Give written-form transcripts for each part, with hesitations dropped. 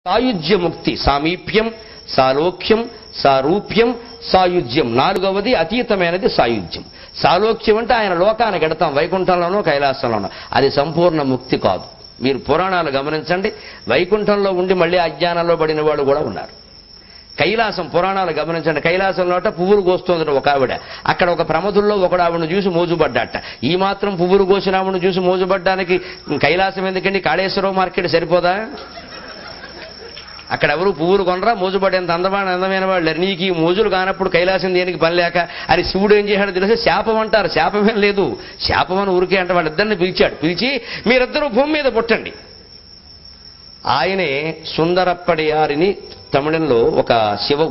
సాయుజ్య ముక్తి సామీప్యం, సాలోక్యం, సారూప్యం, సాయుజ్యం. నాలుగవది అతీతమైనది సాయుజ్యం. సాలోక్యం అంటే ఆయన లోకానికి ఎడతాం, వైకుంఠంలోనో కైలాసంలోనో. అది సంపూర్ణ ముక్తి కాదు. మీరు పురాణాలు గమనించండి, వైకుంఠంలో ఉండి మళ్ళీ అజ్ఞానంలో పడిన వాళ్ళు కూడా ఉన్నారు. కైలాసం పురాణాలు గమనించండి, కైలాసంలోట పువ్వులు కోస్తుంది ఒక ఆవిడ. అక్కడ ఒక ప్రమదుల్లో ఒకడు ఆవిడను చూసి మోజుపడ్డాట. ఈ మాత్రం పువ్వులు కోసిన ఆవిడను చూసి మోజుపడ్డానికి కైలాసం ఎందుకండి? కాళేశ్వరం మార్కెట్ సరిపోదా? అక్కడ ఎవరు పువ్వులు కొనరా? మోజుపడేంత అందమైన వాళ్ళు. నీకు ఈ మోజులు కానప్పుడు కైలాసం దేనికి పని లేక అని శివుడు ఏం చేశాడో తెలిసి శాపం అంటారు. శాపమేం లేదు, శాపం అని ఊరికే అంటే వాళ్ళిద్దరిని పిలిచాడు. పిలిచి మీరిద్దరూ భూమి మీద పుట్టండి. ఆయనే సుందరప్పడియారిని తమిళంలో ఒక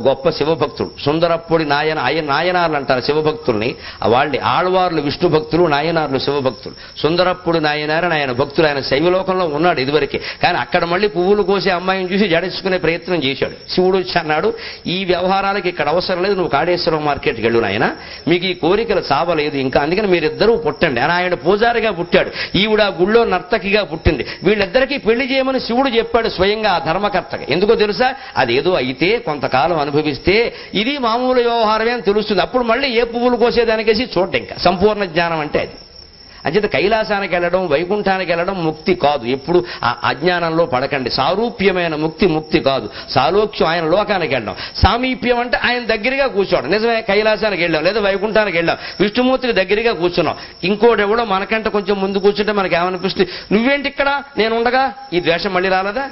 గొప్ప శివభక్తుడు, సుందరప్పొడి ఆయన నాయనార్లు అంటారు శివభక్తుల్ని. వాళ్ళని ఆళ్వార్లు విష్ణు భక్తులు, నాయనార్లు శివభక్తులు. సుందరప్పొడి నాయనారని ఆయన భక్తులు. ఆయన శైవలోకంలో ఉన్నాడు ఇదివరకే. కానీ అక్కడ మళ్ళీ పువ్వులు కోసే అమ్మాయిని చూసి జడించుకునే ప్రయత్నం చేశాడు. శివుడు వచ్చి అన్నాడు, ఈ వ్యవహారాలకి ఇక్కడ అవసరం లేదు, నువ్వు కాళేశ్వరం మార్కెట్కి వెళ్ళు నాయన, మీకు ఈ కోరికలు చావలేదు ఇంకా, అందుకని మీరిద్దరూ పుట్టండి అని. ఆయన పూజారిగా పుట్టాడు, ఈవిడ గుళ్ళో నర్తకిగా పుట్టింది. వీళ్ళిద్దరికీ పెళ్లి చేయమని శివుడు చెప్పాడు స్వయంగా ఆ ధర్మకర్తగా. ఎందుకో తెలుసా? అదేదో అయితే కొంతకాలం అనుభవిస్తే ఇది మామూలు వ్యవహారమే అని తెలుస్తుంది. అప్పుడు మళ్ళీ ఏ పువ్వులు కోసేదానికేసి చూడండి. ఇంకా సంపూర్ణ జ్ఞానం అంటే అది. అంచేత కైలాసానికి వెళ్ళడం, వైకుంఠానికి వెళ్ళడం ముక్తి కాదు. ఎప్పుడు ఆ అజ్ఞానంలో పడకండి. సారూప్యమైన ముక్తి కాదు. సాలోక్యం ఆయన లోకానికి వెళ్ళడం. సామీప్యం అంటే ఆయన దగ్గరగా కూర్చోవడం. నిజమే, కైలాసానికి వెళ్ళాం లేదా వైకుంఠానికి వెళ్ళాం, విష్ణుమూర్తికి దగ్గరగా కూర్చున్నాం. ఇంకోటి ఎవడో మనకంటే కొంచెం ముందు కూర్చుంటే మనకి ఏమనిపిస్తుంది? నువ్వేంటి ఇక్కడ, నేను ఉండగా? ఈ ద్వేషం మళ్ళీ రాలేదా?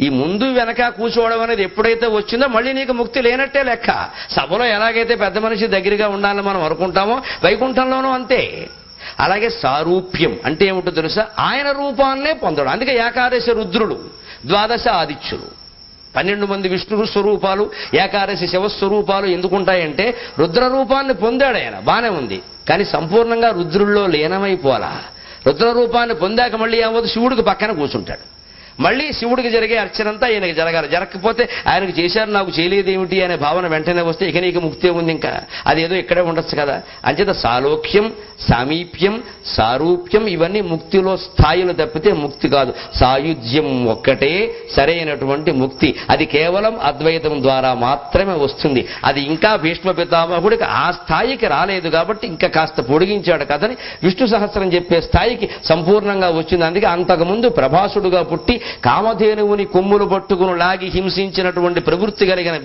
ఈ ముందు వెనక కూర్చోవడం అనేది ఎప్పుడైతే వచ్చిందో మళ్ళీ నీకు ముక్తి లేనట్టే లెక్క. సభలో ఎలాగైతే పెద్ద మనిషి దగ్గరగా ఉండాలని మనం అనుకుంటామో వైకుంఠంలోనూ అంతే. అలాగే సారూప్యం అంటే ఏమిటో తెలుసా? ఆయన రూపాన్నే పొందడం. అందుకే ఏకాదశి రుద్రుడు, ద్వాదశ ఆదిత్యులు, 12 మంది విష్ణు స్వరూపాలు, ఏకాదశి శివస్వరూపాలు ఎందుకుంటాయంటే రుద్ర రూపాన్ని పొందాడు ఆయన. బానే ఉంది, కానీ సంపూర్ణంగా రుద్రుల్లో లీనమైపోలా. రుద్ర రూపాన్ని పొందాక మళ్ళీ ఏమవుతుంది? శివుడికి పక్కన కూర్చుంటాడు. మళ్ళీ శివుడికి జరిగే అర్చనంతా ఈయనకి జరగాలి. జరగకపోతే ఆయనకు చేశారు నాకు చేయలేదేమిటి అనే భావన వెంటనే వస్తే ఇక నీకు ముక్తి ఉంది. ఇంకా అదేదో ఇక్కడే ఉండొచ్చు కదా. అంచేత సాలోక్యం, సామీప్యం, సారూప్యం ఇవన్నీ ముక్తిలో స్థాయిలు తప్పితే ముక్తి కాదు. సాయుజ్యం ఒక్కటే సరైనటువంటి ముక్తి. అది కేవలం అద్వైతం ద్వారా మాత్రమే వస్తుంది. అది ఇంకా భీష్మ పితామహుడికి ఆ స్థాయికి రాలేదు కాబట్టి ఇంకా కాస్త పొడిగించాడు కథని. విష్ణు సహస్రం చెప్పే స్థాయికి సంపూర్ణంగా వచ్చింది. అందుకే అంతకుముందు ప్రభాసుడుగా పుట్టి కామధేనువుని కొమ్ములు పట్టుకుని లాగి హింసించినటువంటి ప్రవృత్తి కలిగిన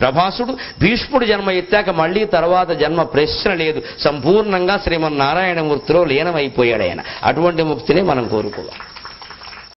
ప్రభాసుడు భీష్ముడు జన్మ ఎత్తాక మళ్లీ తర్వాత జన్మ ప్రశ్న లేదు. సంపూర్ణంగా శ్రీమన్నారాయణమూర్తిలో లీనమైపోయాడు ఆయన. అటువంటి ముక్తిని మనం కోరుకోవాలి.